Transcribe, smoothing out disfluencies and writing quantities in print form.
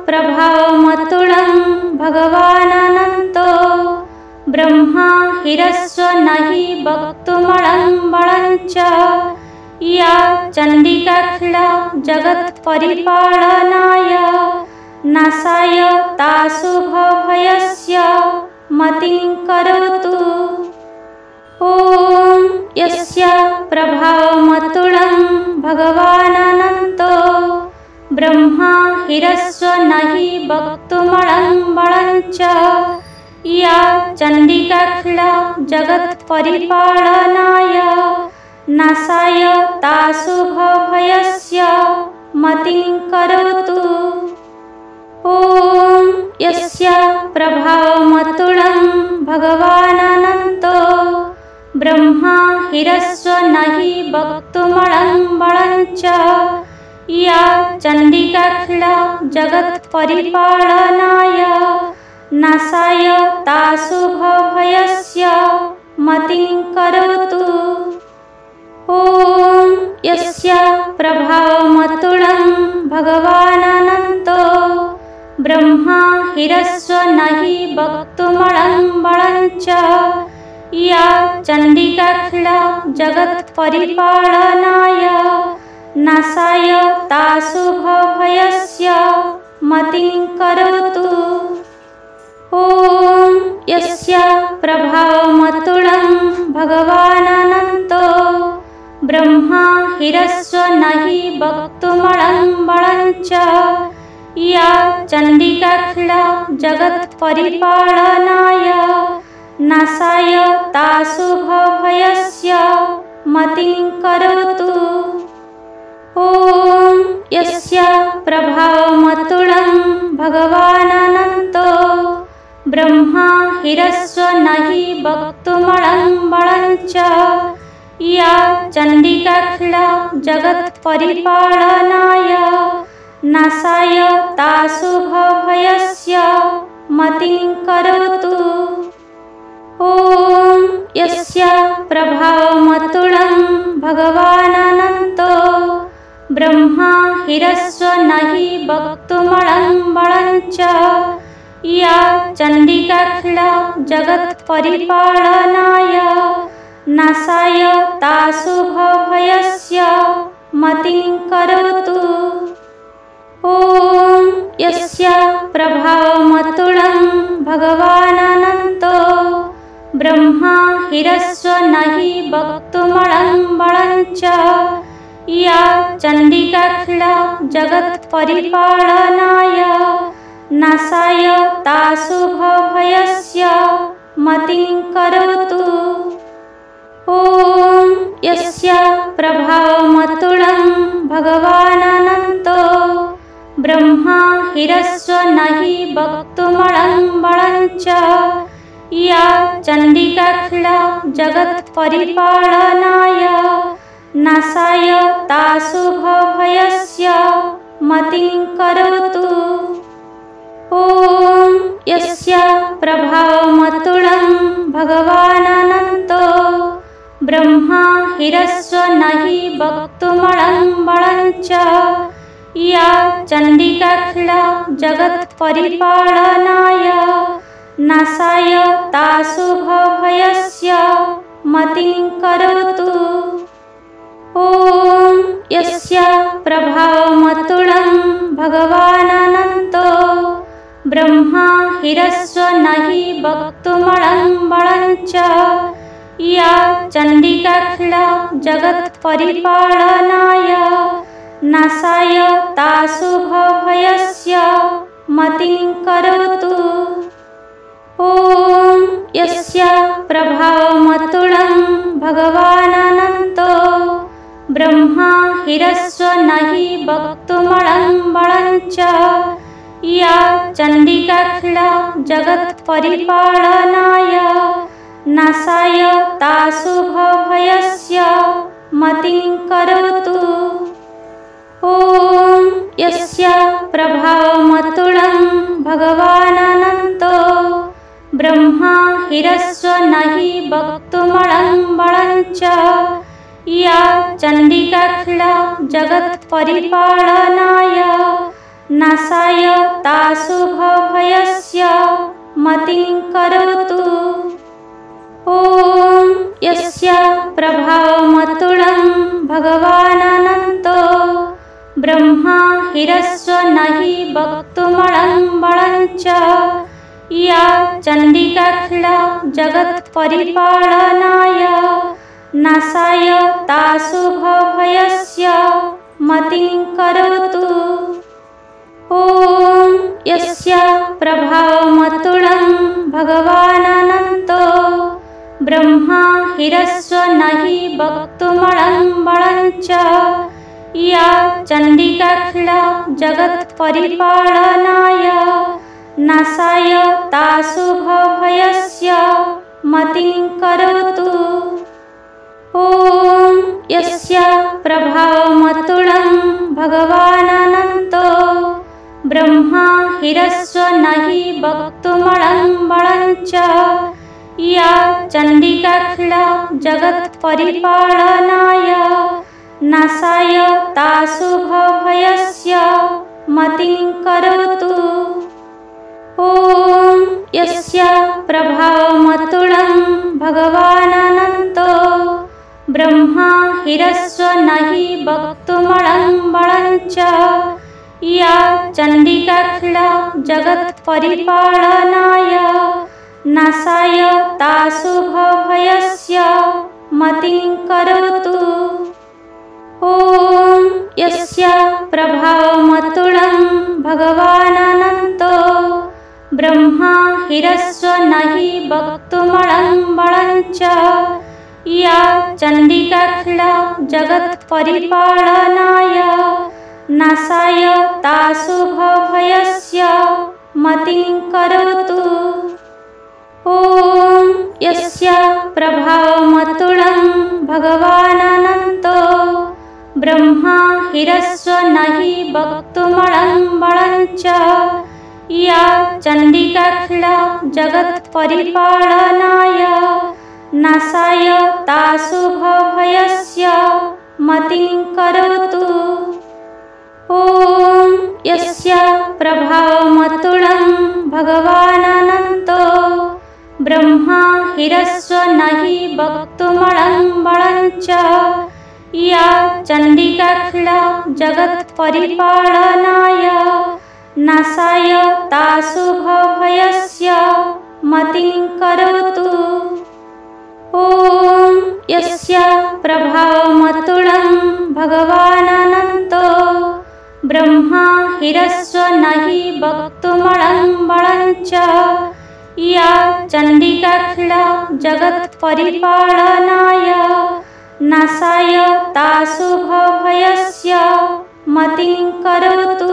प्रभावमतुलं भगवानन्तो ब्रह्मा हिरस्व नहि वक्तुमलं बलं च या चण्डिकाखिल जगत्परिपालनाय नाशाय ताशुभभयस्य मतिं करोतु। ॐ यस्य प्रभावमतुलं भगवानन्तो ब्रह्मा हिरस्व नहि वक्तुमलं बलं च या चण्डिकाखिल जगत्परिपालनाय नाशाय ताशुभभयस्य मतिं करोतु। ॐ यस्य प्रभावमतुलं भगवानन्तो ब्रह्मा हिरस्व नहि वक्तुमलं बलं च या चण्डिकाखिल जगत्परिपालनाय नाशाय ताशुभभयस्य मतिं करोतु। ॐ यस्य प्रभावमतुलं भगवानन्तो ब्रह्मा हिरस्व नहि वक्तुमलं बलं च या चण्डिकाखिल जगत्परिपालनाय नाशाय ताशुभभयस्य मतिं करोतु। ॐ यस्य प्रभावमतुलं भगवानन्तो ब्रह्मा हिरस्व नहि वक्तुमलं बलं च या चण्डिकाखिल जगत्परिपालनाय नाशाय ताशुभभयस्य मतिं करोतु। ॐ यस्य प्रभावमतुलं भगवानन्तो ब्रह्मा हिरस्व नहि वक्तुमलं बलं च या चण्डिकाखिल जगत्परिपालनाय नाशाय ताशुभभयस्य मतिं करोतु। ॐ यस्य प्रभावमतुलं भगवानन्तो ब्रह्मा हिरस्व नहि वक्तुमलं बलं च या चण्डिकाखिल जगत्परिपालनाय नाशाय ताशुभभयस्य मतिं करोतु। ॐ यस्य प्रभावमतुलं भगवानन्तो ब्रह्मा हिरस्व नहि वक्तुमलं बलं च या चण्डिकाखिल जगत्परिपालनाय नाशाय ताशुभभयस्य मतिं करोतु। ॐ यस्य प्रभावमतुलं भगवानन्तो ब्रह्मा हिरस्व नहि वक्तुमलं बलं च या चण्डिकाखिल जगत्परिपालनाय नाशाय ताशुभभयस्य मतिं करोतु। ॐ यस्य प्रभावमतुलं भगवानन्तो ब्रह्मा हिरस्व नहि वक्तुमलं बलं च या चण्डिकाखिल जगत्परिपालनाय नाशाय ताशुभभयस्य मतिं करोतु। ॐ यस्य प्रभावमतुलं भगवानन्तो ब्रह्मा हिरस्व नहि वक्तुमलं बलं च या चण्डिकाखिल जगत्परिपालनाय नाशाय ताशुभभयस्य मतिं करोतु। ॐ यस्य प्रभावमतुलं भगवानन्तो ब्रह्मा हिरस्व नहि वक्तुमलं बलं च या चण्डिकाखिल जगत्परिपालनाय नाशाय ताशुभभयस्य मतिं करोतु। ॐ यस्य प्रभावमतुलं भगवानन्तो ब्रह्मा हिरस्व नहि वक्तुमलं बलं च या चण्डिकाखिल जगत्परिपालनाय नाशाय ताशुभभयस्य मतिं करोतु। ॐ यस्य प्रभावमतुलं भगवानन्तो ब्रह्मा हीरस्व नहि वक्तुमलं बलं च या चण्डिकाखिल जगत्परिपालनाय नाशाय ताशुभभयस्य मतिं करोतु। ॐ यस्य प्रभावमतुलं भगवानन्तो ब्रह्मा हीरस्व नहि वक्तुमलं बलं च या चण्डिकाखिल जगत्परिपालनाय नाशाय ताशुभभयस्य मतिं करोतु। ॐ यस्य प्रभावमतुलं भगवानन्तो ब्रह्मा हीरस्व नहि वक्तुमलं बलं च या चण्डिकाखिल जगत्परिपालनाय नाशाय ताशुभभयस्य मतिं करोतु। ॐ यस्य प्रभावमतुलं भगवानन्तो ब्रह्मा हीरस्व नहि वक्तुमलं बलं च या चण्डिकाखिल जगत्परिपालनाय नाशाय ताशुभभयस्य मतिं करोतु। ॐ यस्य प्रभावमतुलं भगवानन्तो ब्रह्मा हीरस्व नहि वक्तुमलं बलं च या चण्डिकाखिल जगत्परिपालनाय नाशाय ताशुभभयस्य मतिं करोतु। ॐ यस्य प्रभावमतुलं भगवानन्तो ब्रह्मा हीरस्व नहि वक्तुमलं बलं च या चण्डिकाखिल जगत्परिपालनाय नाशाय ताशुभभयस्य मतिं करोतु। ॐ यस्य प्रभावमतुलं भगवानन्तो ब्रह्मा हीरस्व नहि वक्तुमलं बलं च या चण्डिकाखिल जगत्परिपालनाय नाशाय ताशुभभयस्य मतिं करोतु। ॐ यस्य प्रभावमतुलं भगवानन्तो ब्रह्मा हीरस्व नहि वक्तुमलं बलं च या चण्डिकाखिल जगत्परिपालनाय नाशाय ताशुभभयस्य मतिं करोतु।